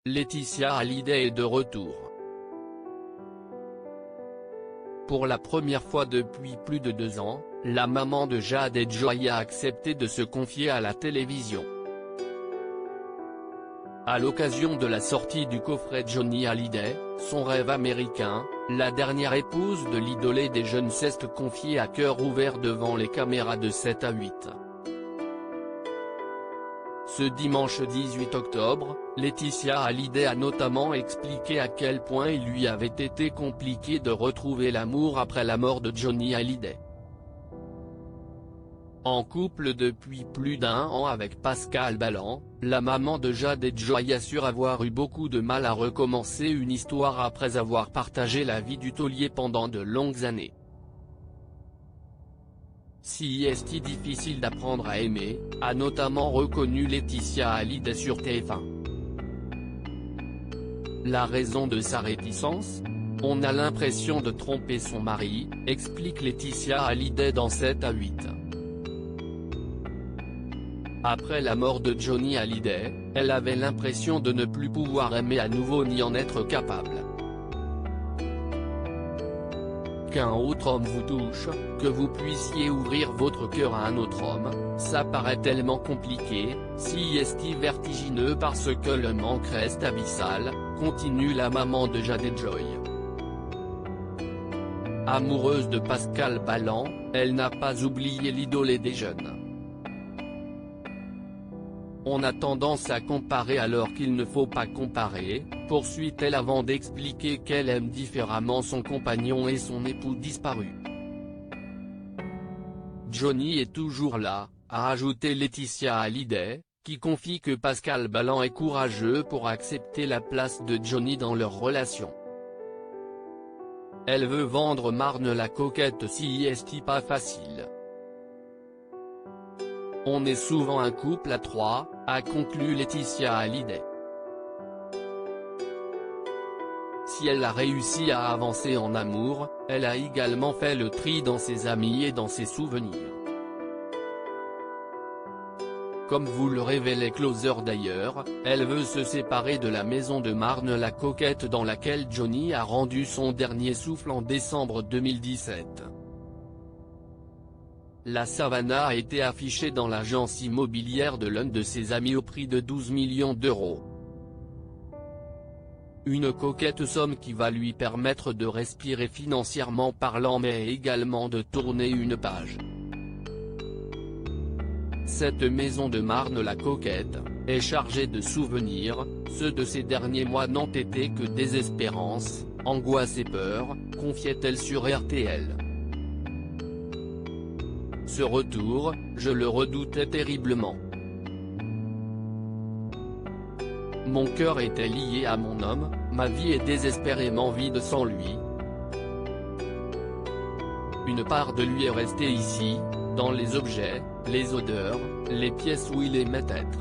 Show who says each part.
Speaker 1: Laetitia Hallyday est de retour. Pour la première fois depuis plus de 2 ans, la maman de Jade et Joy a accepté de se confier à la télévision. À l'occasion de la sortie du coffret Johnny Hallyday, son rêve américain, la dernière épouse de l'idolé des jeunes s'est confiée à cœur ouvert devant les caméras de 7 à 8. Ce dimanche 18 octobre, Laetitia Hallyday a notamment expliqué à quel point il lui avait été compliqué de retrouver l'amour après la mort de Johnny Hallyday. En couple depuis plus d'1 an avec Pascal Ballan, la maman de Jade et Joy assure avoir eu beaucoup de mal à recommencer une histoire après avoir partagé la vie du taulier pendant de longues années. Si est difficile d'apprendre à aimer, a notamment reconnu Laetitia Hallyday sur TF1. La raison de sa réticence ? On a l'impression de tromper son mari, explique Laetitia Hallyday dans 7 à 8. Après la mort de Johnny Hallyday, elle avait l'impression de ne plus pouvoir aimer à nouveau ni en être capable. Qu'un autre homme vous touche, que vous puissiez ouvrir votre cœur à un autre homme, ça paraît tellement compliqué, si est vertigineux parce que le manque reste abyssal, continue la maman de Jade et Joy. Amoureuse de Pascal Ballan, elle n'a pas oublié l'idolé des jeunes. On a tendance à comparer alors qu'il ne faut pas comparer, poursuit-elle avant d'expliquer qu'elle aime différemment son compagnon et son époux disparu. Johnny est toujours là, a ajouté Laetitia Hallyday, qui confie que Pascal Ballan est courageux pour accepter la place de Johnny dans leur relation. Elle veut vendre Marne la coquette si est pas facile. On est souvent un couple à 3, a conclu Laetitia Hallyday. Si elle a réussi à avancer en amour, elle a également fait le tri dans ses amis et dans ses souvenirs. Comme vous le révélait Closer d'ailleurs, elle veut se séparer de la maison de Marne la coquette dans laquelle Johnny a rendu son dernier souffle en décembre 2017. La Savannah a été affichée dans l'agence immobilière de l'un de ses amis au prix de 12 millions d'euros. Une coquette somme qui va lui permettre de respirer financièrement parlant mais également de tourner une page. Cette maison de Marne la coquette, est chargée de souvenirs, ceux de ces derniers mois n'ont été que désespérance, angoisse et peur, confiait-elle sur RTL. Ce retour, je le redoutais terriblement. Mon cœur était lié à mon homme, ma vie est désespérément vide sans lui. Une part de lui est restée ici, dans les objets, les odeurs, les pièces où il aimait être.